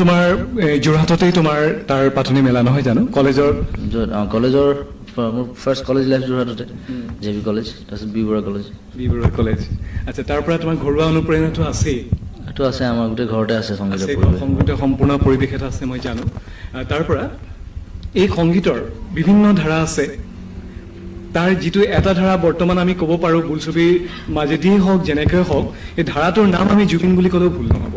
তোমাৰ যোৰহাটতেই তোমাৰ তাৰ পাতনি মেলা নহয় জানো কলেজৰ মোৰ ফাৰ্ষ্ট কলেজ লাইফ যোৰহাটতে জেবি কলেজ তাৰপিছত বি বৰুৱা কলেজ আচ্ছা তাৰ পৰা তোমাৰ ঘৰুৱা অনুপ্ৰেৰণাটো আছেই এইটো আছে আমাৰ গোটেই ঘৰতে আছে সংগীতৰ সম্পূৰ্ণ পৰিৱেশ এটা আছে মই জানো তাৰ পৰা এই সংগীতৰ বিভিন্ন ধাৰা আছে তাৰ যিটো এটা ধাৰা বৰ্তমান আমি ক'ব পাৰোঁ বোলছবিৰ মাজেদিয়েই হওক যেনেকৈ হওক এই ধাৰাটোৰ নাম আমি জুবিন বুলি ক'লেও ভুল নহ'ব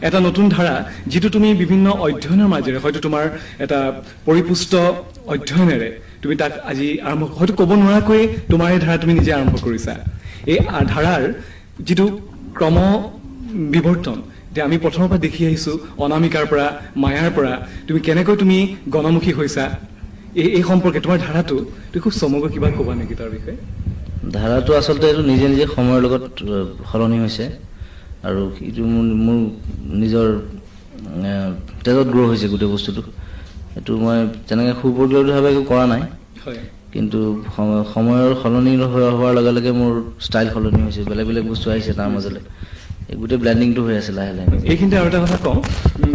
এটা নতুন ধাৰা যিটো তুমি বিভিন্ন অধ্যয়নৰ মাজেৰে হয়তো তোমাৰ এটা পৰিপুষ্ট অধ্যয়নেৰে তুমি তাক আজি আৰম্ভ হয়তো ক'ব নোৱাৰাকৈ তোমাৰ এই ধাৰা তুমি নিজে আৰম্ভ কৰিছা এই ধাৰাৰ যিটো ক্ৰম বিৱৰ্তন যে আমি প্ৰথমৰ পৰা দেখি আহিছোঁ অনামিকাৰ পৰা মায়াৰ পৰা তুমি কেনেকৈ তুমি গণমুখী হৈছা এই সম্পৰ্কে তোমাৰ ধাৰাটো তুমি খুব চমুকৈ কিবা ক'বা নেকি তাৰ বিষয়ে ধাৰাটো আচলতে এইটো নিজে নিজে সময়ৰ লগত সলনি হৈছে আৰু এইটো মোৰ নিজৰ তেজত গ্ৰ' হৈছে গোটেই বস্তুটো এইটো মই তেনেকৈ সুপৰিকল্পিতভাৱে একো কৰা নাই কিন্তু সময়ৰ সলনি হোৱাৰ লগে লগে মোৰ ষ্টাইল সলনি হৈছে বেলেগ বেলেগ বস্তু আহিছে তাৰ মাজলৈ এই গোটেই ব্লেণ্ডিংটো হৈ আছে লাহে লাহে এইখিনিতে আৰু এটা কথা কওঁ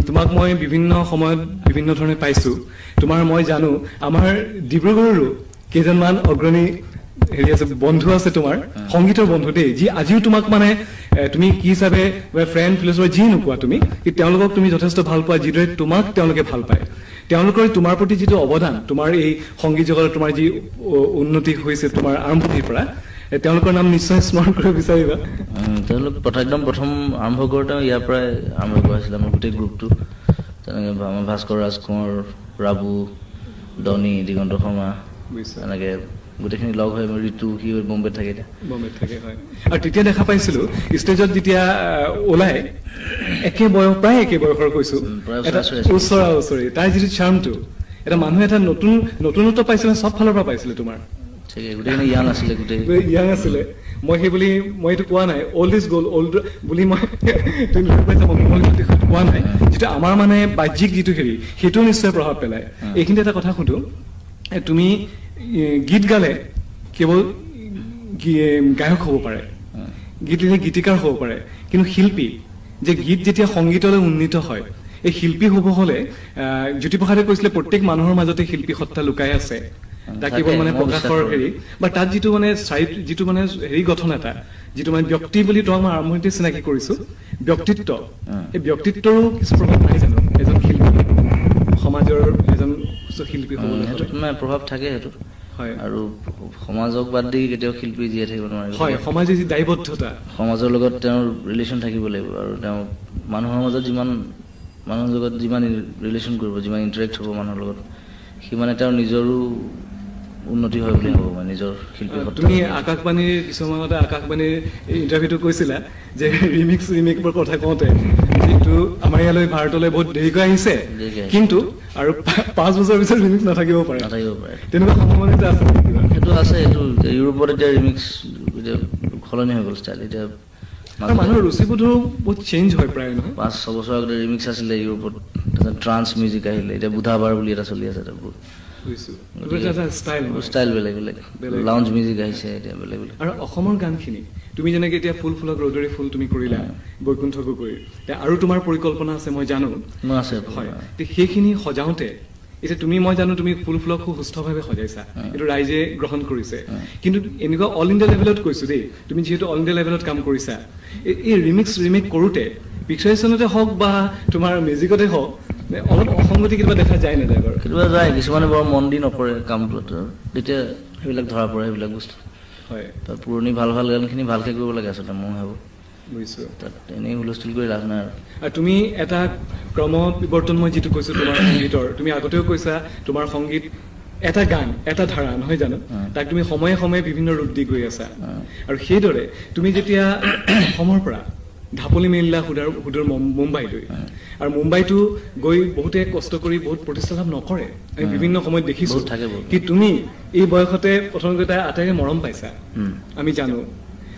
তোমাক মই বিভিন্ন সময়ত বিভিন্ন ধৰণে পাইছোঁ তোমাৰ মই জানো আমাৰ ডিব্ৰুগড়ৰো কেইজনমান অগ্ৰণী হেৰি আছে বন্ধু আছে তোমাৰ সংগীতৰ বন্ধু দেই যি আজিও তোমাক মানে তুমি কি হিচাপে ফ্ৰেণ্ড ফিলচফাৰ যি নোপোৱা তুমি তেওঁলোকক তুমি যথেষ্ট ভাল পোৱা যিদৰে তোমাক তেওঁলোকে ভাল পায় তেওঁলোকৰ তোমাৰ প্ৰতি যিটো অৱদান তোমাৰ এই সংগীত জগতত তোমাৰ যি উন্নতি হৈছে তোমাৰ আৰম্ভণিৰ পৰা তেওঁলোকৰ নাম নিশ্চয় স্মৰণ কৰিব বিচাৰিবা তেওঁলোক একদম প্ৰথম আৰম্ভ কৰোঁতে ইয়াৰ পৰাই আৰম্ভ কৰাইছিলে আমাৰ গোটেই গ্ৰুপটো তেনেকৈ আমাৰ ভাস্কৰ ৰাজকুমাৰ ৰাবু ডনি দিগন্ত শৰ্মা এনেকৈ গোটেইখিনি লগ হৈ ঋতু সি বম্বেত থাকে হয় আৰু তেতিয়া দেখা পাইছিলোঁ ষ্টেজত যেতিয়া ওলাই প্ৰায় একে বয়সৰ কৈছোঁ এটা ওচৰি তাৰ যিটো চাৰ্মটো এটা মানুহে এটা নতুনত্ব পাইছিলে চব ফালৰ পৰা পাইছিলে তোমাৰ গোটেইখিনি ইয়াং আছিলে মই সেই বুলি মই এইটো কোৱা নাই অল্ড ইজ গ'ল্ড অল্ড বুলি মই কোৱা নাই যিটো আমাৰ মানে বাহ্যিক যিটো হেৰি সেইটো নিশ্চয় প্ৰভাৱ পেলায় এইখিনিতে এটা কথা সুধো তুমি গীত গালে কেৱল গায়ক হ'ব পাৰে গীত লিখে গীতিকাৰ হ'ব পাৰে কিন্তু শিল্পী যে গীত যেতিয়া সংগীতলৈ উন্নীত হয় এই শিল্পী হ'ব হ'লে জ্যোতিপ্ৰসাদে কৈছিলে প্ৰত্যেক মানুহৰ মাজতে শিল্পী সত্তা লুকাই আছে তাক কেৱল মানে প্ৰকাশৰ হেৰি বা তাত যিটো মানে যিটো মানে হেৰি গঠন এটা যিটো মানে ব্যক্তি বুলি তোমাক মই আৰম্ভণিতে চিনাকি কৰিছোঁ ব্যক্তিত্ব এই ব্যক্তিত্বৰো কিছু প্ৰভাৱ নাই জানো এজন শিল্পী সমাজৰ এজন শিল্পী হ'বলৈ প্ৰভাৱ থাকে সেইটো হয় আৰু সমাজক বাদ দি কেতিয়াও শিল্পী জীয়াই থাকিব নোৱাৰে হয় সমাজে যি দায়বদ্ধতা সমাজৰ লগত তেওঁৰ ৰিলেশ্যন থাকিব লাগিব আৰু তেওঁ মানুহৰ মাজত মানুহৰ লগত যিমান ৰিলেশ্যন কৰিব যিমান ইণ্টাৰেক্ট হ'ব মানুহৰ লগত সিমানে তেওঁৰ নিজৰো উন্নতি হয় বুলি হ'ব মানে নিজৰ শিল্পী তুমি আকাশবাণীৰ কিছুমানতে আকাশবাণীৰ ইণ্টাৰভিউটো কৈছিলা যে ৰিমিক্সৰ কথা কওঁতে যিটো আমাৰ ইয়ালৈ ভাৰতলৈ বহুত দেৰিকৈ আহিছে কিন্তু আৰু 5 বছৰ পিছত ৰিমিক্স নাথাকিব পাৰে তেনেকুৱা সম্ভাৱনা আছে সেইটো আছে এইটো ইউৰোপত এতিয়া ৰিমিক্স এতিয়া সলনি হৈ গ'ল ষ্টাইল এতিয়া মানুহৰ ৰুচিবোধো বহুত চেঞ্জ হয় প্ৰায় নহয় 5-6 বছৰ আগতে ৰিমিক্স আছিলে ইউৰোপত তাৰপিছত ট্ৰান্স মিউজিক আহিলে এতিয়া বুধাবাৰ বুলি এটা চলি আছে ষ্টাইল বেলেগ বেলেগ লাউঞ্জ মিউজিক আহিছে এতিয়া বেলেগ বেলেগ আৰু অসমৰ গানখিনি তুমি যেনেকৈ এতিয়া ফুলক ৰ'দৰে ফুল তুমি কৰিলা বৈকুণ্ঠ গগৈ আৰু তোমাৰ পৰিকল্পনা আছে মই জানো আছে হয় সেইখিনি সজাওঁতে এতিয়া তুমি মই জানো তুমি ফুলক খুব সুস্থভাৱে সজাইছা এইটো ৰাইজে গ্ৰহণ কৰিছে কিন্তু এনেকুৱা অল ইণ্ডিয়া লেভেলত কৈছোঁ দেই তুমি যিহেতু অল ইণ্ডিয়া লেভেলত কাম কৰিছা এই ৰিমিক্স কৰোঁতে পিকচাৰেশ্যনতে হওক বা তোমাৰ মিউজিকতে হওক অলপ অসংগতি কিবা দেখা যায় নাযায় বাৰু কেতিয়াবা যায় কিছুমানে বৰ মন দি নপৰে কামটোত তেতিয়া সেইবিলাক ধৰা পৰে সেইবিলাক বস্তু হয় তাত পুৰণি ভাল গানখিনি ভালকৈ কৰিব লাগে আচলতে মই ভাবোঁ বুজিছোঁ তাত এনেই হুলস্থুল কৰি লাভ নাই আৰু তুমি এটা ক্ৰম বিৱৰ্তন মই যিটো কৈছোঁ তোমাৰ সংগীতৰ তুমি আগতেও কৈছা তোমাৰ সংগীত এটা গান এটা ধাৰা নহয় জানো তাক তুমি সময়ে সময়ে বিভিন্ন ৰূপ দি গৈ আছা আৰু সেইদৰে তুমি যেতিয়া অসমৰ পৰা ঢাপলি মেলিলা সুদূৰ মুম্বাইলৈ আৰু মুম্বাইতো গৈ বহুতে কষ্ট কৰি বহুত প্ৰতিষ্ঠা লাভ নকৰে আমি বিভিন্ন সময়ত দেখিছোঁ কি তুমি এই বয়সতে প্ৰথমতে তাই আটাইৰে মৰম পাইছা আমি জানো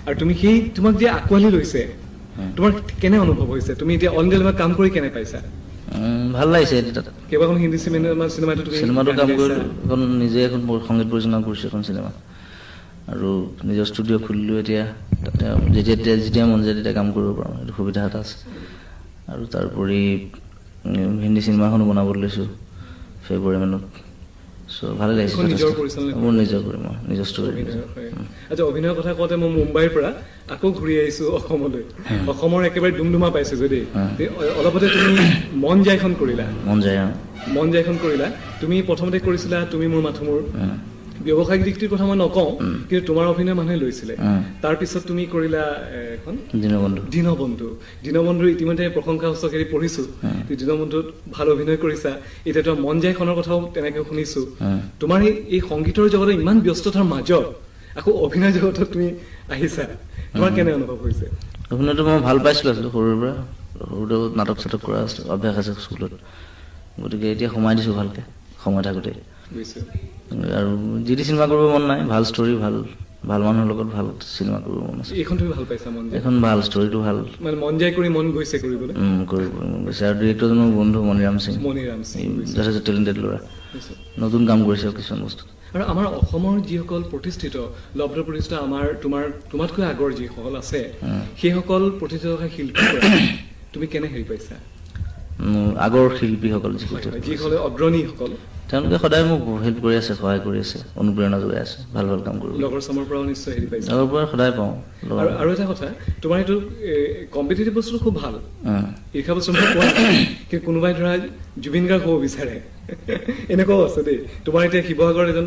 আৰু তুমি তোমাক যে আঁকোৱালি লৈছে তোমাৰ কেনে অনুভৱ হৈছে তুমি এতিয়া অল ইণ্ডিয়া লেভেলত কাম কৰি কেনে পাইছা ভাল লাগিছে কেইবাখন হিন্দী চিনেমাটো কাম কৰি এখন নিজে এখন সংগীত পৰিচালনা কৰিছোঁ এখন চিনেমা আৰু নিজৰ ষ্টুডিঅ' খুলিলোঁ এতিয়া যেতিয়া মন যায় তেতিয়া কাম কৰিব পাৰোঁ এইটো সুবিধা এটা আছে আৰু তাৰোপৰি হিন্দী চিনেমাখনো বনাবলৈ লৈছোঁ ফেব্ৰুৱাৰী মানত চ' ভালে লাগিছে এখন নিজৰ পৰিচালনা মোৰ নিজৰ কৰিম নিজৰ ষ্টৰী আচ্ছা অভিনয়ৰ কথা কওঁতে মই মুম্বাইৰ পৰা আকৌ ঘূৰি আহিছো অসমলৈ অসমৰ একেবাৰে ডুমডুমা পাইছো যদি অলপতে তুমি মন যায়খন কৰিলা মন যায়খন কৰিলা তুমি প্ৰথমতে কৰিছিলা তুমি মোৰ মাথো মোৰ ব্যৱসায়িক দিশটোৰ কথা মই নকওঁ কিন্তু তোমাৰ অভিনয় মানুহে লৈছিলে তাৰপিছত তুমি কৰিলা এখন দীনবন্ধু ইতিমধ্যে প্ৰশংসা সূচকেৰে পঢ়িছো দীনবন্ধুত ভাল অভিনয় কৰিছা এতিয়া তোমাৰ মন যায়খনৰ কথাও তেনেকে শুনিছো তোমাৰ এই সংগীতৰ জগতৰ ইমান ব্যস্ততাৰ মাজত আকৌ অভিনয় জগতত তুমি আহিছা তোমাৰ কেনে অনুভৱ হৈছে অভিনয়টো মই ভাল পাইছিলোঁ সৰুৰ পৰা সৰুতে নাটক চাটক কৰা অভ্যাস আছে স্কুলত গতিকে এতিয়া সোমাই দিছোঁ ভালকৈ সময় থাকোঁতে আৰু যি টি চিনেমা কৰিব মন নাই ভাল ষ্টৰী ভাল মানুহৰ লগত ভাল চিনেমা কৰিব মন আছে এইখন তুমি ভাল পাইছা মন যায় এখন ভাল ষ্টৰীটো ভাল মানে মন যায় কৰি মন গৈছে কৰিবলৈ কৰিব মন গৈছে আৰু ডিৰেক্টৰজন মোৰ বন্ধু মণিৰাম সিং যথেষ্ট টেলেণ্টেড ল'ৰা নতুন কাম কৰিছে কিছুমান বস্তু আৰু আমাৰ অসমৰ যিসকল প্ৰতিষ্ঠিত লব্ধ প্ৰতিষ্ঠিত আমাৰ তোমাতকৈ আগৰ যিসকল আছে সেইসকল প্ৰতিষ্ঠিত শিল্পী তুমি কেনে হেৰি পাইছা আগৰ শিল্পীসকল যিসকলে অগ্ৰণীসকল তেওঁলোকে সদায় মোক হেল্প কৰি আছে সহায় কৰি আছে অনুপ্ৰেৰণা যোগাই আছে ভাল কাম কৰিব লগৰ চামৰ পৰাও নিশ্চয় হেৰি পাইছে লগৰ পৰা সদায় পাওঁ আৰু এটা কথা তোমাৰ এইটো কম্পিটিটিভ বস্তুটো খুব ভাল ঈৰ্ষা বস্তু মই কোৱা কিন্তু কোনোবাই ধৰা জুবিন গাৰ্গ হ'ব বিচাৰে এনেকুৱাও আছে দেই তোমাৰ এতিয়া শিৱসাগৰ এজন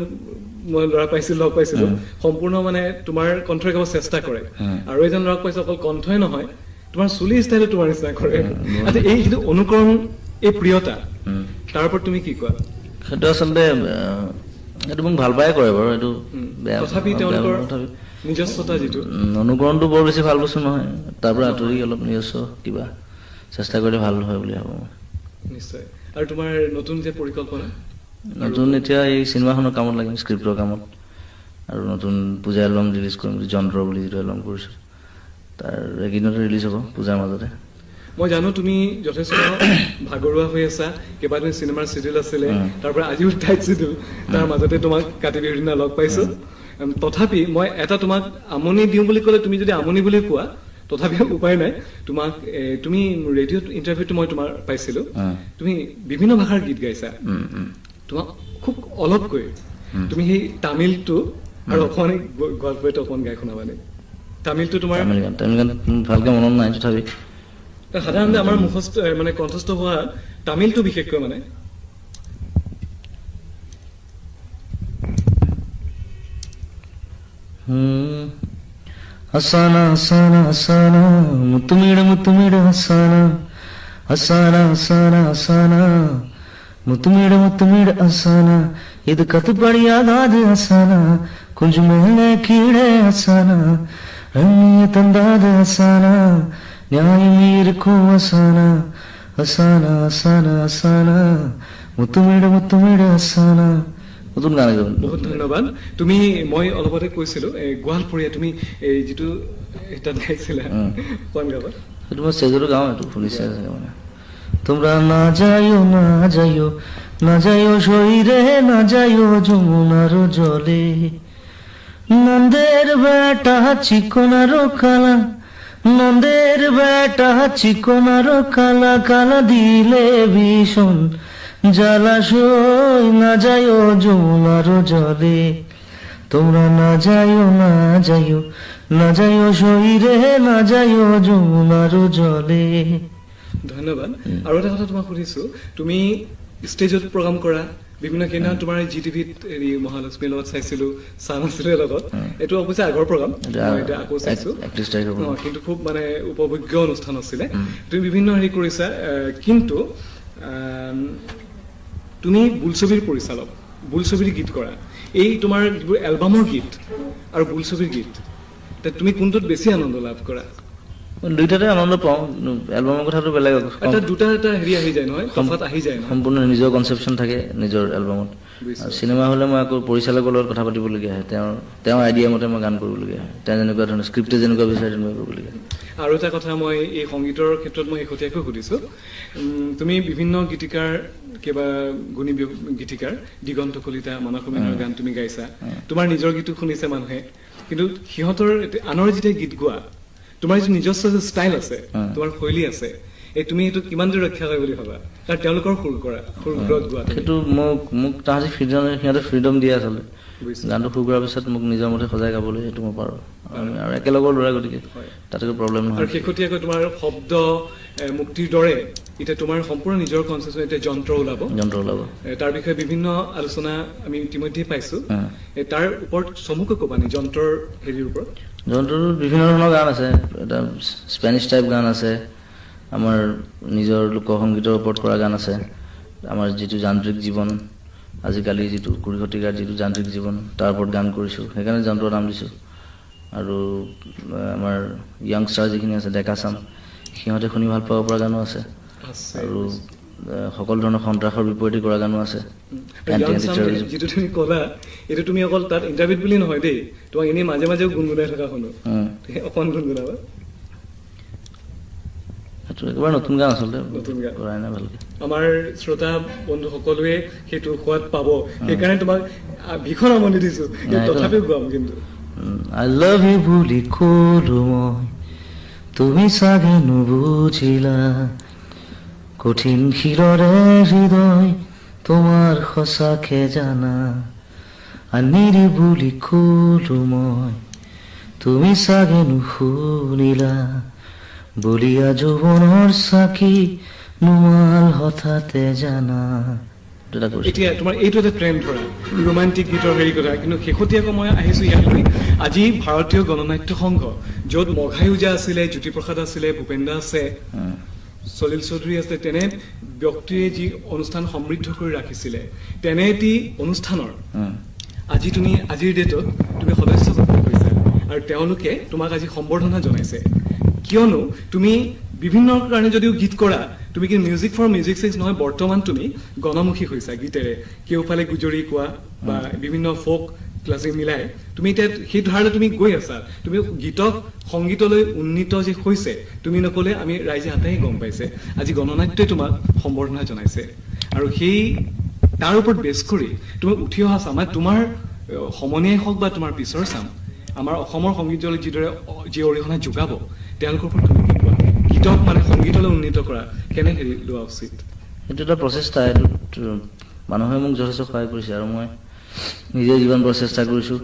মই ল'ৰা লগ পাইছিলো সম্পূৰ্ণ মানে তোমাৰ কণ্ঠৰে গাব চেষ্টা কৰে আৰু এজন ল'ৰাক পাইছো অকল কণ্ঠই নহয় তোমাৰ চুলি ষ্টাইলত তোমাৰ নিচিনা কৰে আচ্ছা এই যিটো অনুকৰণ এই প্ৰিয়তা তাৰ ওপৰত তুমি কি কোৱা সেইটো আচলতে এইটো মোক ভাল পাই কৰে বাৰু এইটো বেয়া তথাপি তেওঁলোকৰ নিজস্বতা যিটো অনুকৰণটো বৰ বেছি ভাল বস্তু নহয় তাৰ পৰা আঁতৰি অলপ নিজস্ব কিবা চেষ্টা কৰিলে ভাল হয় বুলি ভাবোঁ নিশ্চয় আৰু তোমাৰ নতুন যে পৰিকল্পনা নতুন এতিয়া এই চিনেমাখনৰ কামত লাগিম স্ক্ৰিপ্টৰ কামত আৰু নতুন পূজা এলবাম ৰিলিজ কৰিম যন্ত্ৰ বুলি যিটো এলবাম কৰিছোঁ তাৰ এইকেইদিনতে ৰিলিজ হ'ব পূজাৰ মাজতে মই জানো তুমি যথেষ্ট ভাগৰুৱা হৈ আছা কেইবাদিন চিনেমাৰ চিডিউল আছিলে তাৰ পৰা আজিও টাইট চিডিউল তাৰ মাজতে তোমাক কাতি বিহুৰ দিনা লগ পাইছো তথাপি মই এটা তোমাক আমনি দিওঁ বুলি ক'লে তুমি যদি আমনি বুলি কোৱা তথাপিও উপায় নাই তোমাক তুমি ৰেডিঅ'ত ইণ্টাৰভিউটো মই তোমাৰ পাইছিলো তুমি বিভিন্ন ভাষাৰ গীত গাইছা তোমাক খুব অলপকৈ তুমি সেই তামিলটো আৰু অকণমান গোৱালপাৰীটো অকণমান গাই শুনাবানে তামিলটো তোমাৰ তামিল গান ভালকৈ মনত নাই তথাপি সাধাৰণতে আমাৰ মুখস্থ মানে কণ্ঠস্থ হোৱা তামিলটো বিশেষকৈ মানে আসানা আসানা আসানা মুতুমিড় আসানা আসানা আসানা আসানা முத்துமிட அசானா இது கத்துப்படியாகாது அசானா கொஞ்சம் மேலே கீழே அசானா ரம்மிய தந்தாது அசானா நியாயம் இருக்கும் அசானா அசானா அசானா அசானா মুতুমিட আসানা নতুন গান গাব বহুত ধন্যবাদ তুমি মই অলপতে কৈছিলো গোৱালপৰীয়া তুমি এই যিটো এটা গাইছিলা কোন গাবা সেইটো মই চেজৰো গাওঁ এইটো শুনিছে মানে তোমরা না যাইও শরীরে না যাইও যমুনার জলে নন্দের বেটা চিকনারো কালা কালা দিলে ভীষণ জলাশয় না যাইও যমুনার জলে তোমরা না যাইও শরীরে না যাইও যমুনার জলে ধন্যবাদ আৰু এটা কথা তোমাক সুধিছো তুমি ষ্টেজত প্ৰগ্ৰাম কৰা বিভিন্ন কেইদিন তোমাৰ জি টিভিত হেৰি মহালক্ষ্মীৰ লগত চাইছিলো চান আছিলে লগত এইটো অৱশ্যে আগৰ প্ৰগ্ৰাম এতিয়া আকৌ চাইছো কিন্তু খুব মানে উপভোগ্য অনুষ্ঠান আছিলে তুমি বিভিন্ন হেৰি কৰিছা কিন্তু তুমি বোলছবিৰ পৰিচালক বোলছবিৰ গীত কৰা এই তোমাৰ যিবোৰ এলবামৰ গীত আৰু বোলছবিৰ গীত তুমি কোনটোত বেছি আনন্দ লাভ কৰা দুইটাতে আনন্দ পাওঁ এলবামৰ কথাটো বেলেগ দুটা এটা হেৰি আহি যায় নহয় তফাত আহি যায় সম্পূৰ্ণ নিজৰ কনচেপশ্যন থাকে নিজৰ এলবামত চিনেমা হ'লে মই আকৌ পৰিচালকৰ লগত কথা পাতিবলগীয়া হয় তেওঁৰ আইডিয়া মতে মই গান কৰিবলগীয়া হয় তেওঁ যেনেকুৱা ধৰণৰ স্ক্ৰিপ্টে যেনেকুৱা বিচাৰে তেনেকুৱা কৰিবলগীয়া হয় আৰু এটা কথা মই এই সংগীতৰ ক্ষেত্ৰত মই শেহতীয়াকৈ সুধিছো তুমি বিভিন্ন গীতিকাৰ কিবা গুণী গীতিকাৰ দিগন্ত কলিতা মানস মেনৰ গান তুমি গাইছা তোমাৰ নিজৰ গীতো শুনিছে মানুহে কিন্তু সিহঁতৰ আনৰ যেতিয়া গীত গোৱা তোমাৰ যিটো নিজস্ব ষ্টাইল আছে তোমাৰ শৈলী আছে এই তুমি এইটো কিমান দূৰ ৰক্ষা কৰে বুলি ভাবা কাৰণ তেওঁলোকৰ সুৰত গোৱাটো সেইটো মোক তাহাঁতি সিহঁতে ফ্ৰীডম দিয়ে আচলতে বুজিছো। গানটো সুৰ কৰাৰ পিছত মোক নিজৰ মতে সজাই গাবলৈ সেইটো মই পাৰোঁ আৰু একেলগৰ ল'ৰা গতিকে তাত একো প্ৰব্লেম আৰু নহয় শেহতীয়াকৈ তোমাৰ শব্দ মুক্তিৰ দৰে এতিয়া তোমাৰ সম্পূৰ্ণ নিজৰ কনচেপ্ট এতিয়া যন্ত্ৰ ওলাব তাৰ বিষয়ে বিভিন্ন আলোচনা আমি ইতিমধ্যে পাইছো তাৰ ওপৰত চমুকৈ ক'বা নি যন্ত্ৰৰ হেৰিৰ ওপৰত যন্ত্ৰৰ বিভিন্ন ধৰণৰ গান আছে এটা স্পেনিছ টাইপ গান আছে আমাৰ নিজৰ লোকসংগীতৰ ওপৰত কৰা গান আছে আমাৰ যিটো যান্ত্ৰিক জীৱন আজিকালি যিটো 20 শতিকাৰ যিটো যান্ত্ৰিক জীৱন তাৰ ওপৰত গান কৰিছোঁ সেইকাৰণে যন্ত্ৰৰ নাম দিছোঁ আৰু আমাৰ য়াংষ্টাৰ যিখিনি আছে ডেকা চাম সিহঁতে শুনি ভাল পাব পৰা গানো আছে আৰু সকলো ধৰণৰ সন্ত্ৰাসৰ বিপৰীতে কৰা গানো আছে যিটো তুমি ক'লা এইটো তুমি অকল তাত ইণ্টাৰভিউত বুলি নহয় দেই তোমাক এনেই মাজে মাজেও গুণগুণাই থকা শুনো অকণ গুণগুণাবা সেইটো একেবাৰে নতুন গান আচলতে নতুন গান কৰাই নাই ভালকে আমাৰ শ্ৰোতা বন্ধু সকলোৱে সেইটো সোৱাদ পাব সেইকাৰণে তোমাক ভীষণ আমনি দিছো তথাপিও গোৱাম কিন্তু I love you বুলি ক'লো মই তুমি চাগে নুবুজিলা কঠিন শিৰৰে হৃদয় তোমাৰ সঁচাকে জানা আনিৰি বুলি ক'লো মই তুমি চাগে নুশুনিলা বলিয়া যৌৱনৰ চাকি নুমাল হঠাতে জানা এতিয়া তোমাৰ এইটো এটা ট্ৰেণ্ড ধৰা ৰোমান্টিক গীতৰ হেৰি কথা কিন্তু শেহতীয়াকৈ মই আহিছো ইয়ালৈ আজি ভাৰতীয় গণনাট্য সংঘ য'ত মঘায়ুজা আছিলে জ্যোতিপ্ৰসাদ আছিলে ভূপেন্দা আছে সলিল চৌধুৰী আছে তেনে ব্যক্তিয়ে যি অনুষ্ঠান সমৃদ্ধ কৰি ৰাখিছিলে তেনে এটি অনুষ্ঠানৰ আজি তুমি আজিৰ ডেটত তুমি সদস্য হৈছা আৰু তেওঁলোকে তোমাক আজি সম্বৰ্ধনা জনাইছে কিয়নো তুমি বিভিন্ন কাৰণে যদিও গীত কৰা তুমি কি মিউজিক ফৰ মিউজিক চেঞ্জ নহয় বৰ্তমান তুমি গণমুখী হৈছা গীতেৰে কেউফালে গুজৰি কোৱা বা বিভিন্ন ফোক ক্লাছিক মিলাই তুমি এতিয়া সেই ধাৰণা তুমি গৈ আছা তুমি গীতক সংগীতলৈ উন্নীত যে হৈছে তুমি নকলে আমি ৰাইজে হাতেই গম পাইছে আজি গণনাট্যই তোমাক সম্বৰ্ধনা জনাইছে আৰু সেই তাৰ ওপৰত বেছ কৰি তুমি উঠি অহা চাম তোমাৰ সমনীয়াই হওক বা তোমাৰ পিছৰ চাম আমাৰ অসমৰ সংগীতলৈ যিদৰে যি অৰিহণা যোগাব তেওঁলোকৰ ওপৰত তুমি কি কোৱা গীতক মানে সংগীতলৈ উন্নীত কৰা কেনে হেৰি লোৱা উচিত এইটো এটা প্ৰচেষ্টা এইটোত মানুহে মোক যথেষ্ট সহায় কৰিছে আৰু মই নিজে যিমান প্ৰচেষ্টা কৰিছোঁ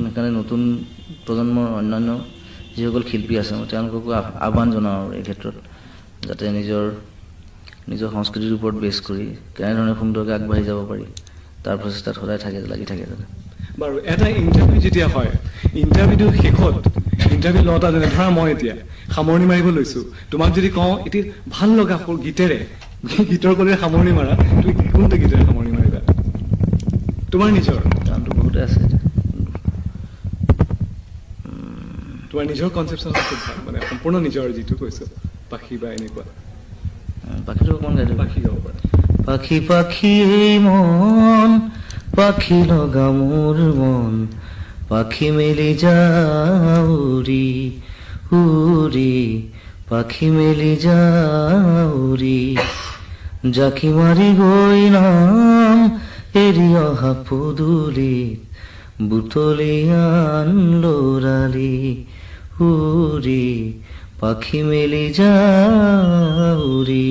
সেইকাৰণে নতুন প্ৰজন্মৰ অন্যান্য যিসকল শিল্পী আছে মই তেওঁলোককো আহ্বান জনাওঁ আৰু এই ক্ষেত্ৰত যাতে নিজৰ সংস্কৃতিৰ ওপৰত বেছ কৰি কেনেধৰণে সুন্দৰকৈ আগবাঢ়ি যাব পাৰি তাৰ প্ৰচেষ্টাত সদায় লাগি থাকে যাতে বাৰু এটা ইণ্টাৰভিউ যেতিয়া হয় ইণ্টাৰভিউটোৰ শেষত ইণ্টাৰভিউ লওঁতা যেনে ধৰা মই এতিয়া সামৰণি মাৰিব লৈছো তোমাক যদি কওঁ এটি ভাল লগা গীতেৰে গীতৰ কলেৰে সামৰণি মাৰা তুমি কোনটো গীতেৰে সামৰণি মাৰিবা তোমাৰ নিজৰ গানটো বহুতে আছে তোমাৰ নিজৰ কনচেপশ্যন খুব ভাল মানে সম্পূৰ্ণ নিজৰ যিটো কৈছো পাখি বা এনেকুৱা পাখিটো অকণমান গাই পাখি গাব পাৰা পাখি পাখি মন পাখি লগা মোৰ মন পাখি মেলি যাউৰি উৰি পাখি মেলি যাউৰি জাকি মাৰি গৈ নাম এৰি অহা পদূলিত বুটলি আন লৰালি উৰি পাখি মেলি যাউৰি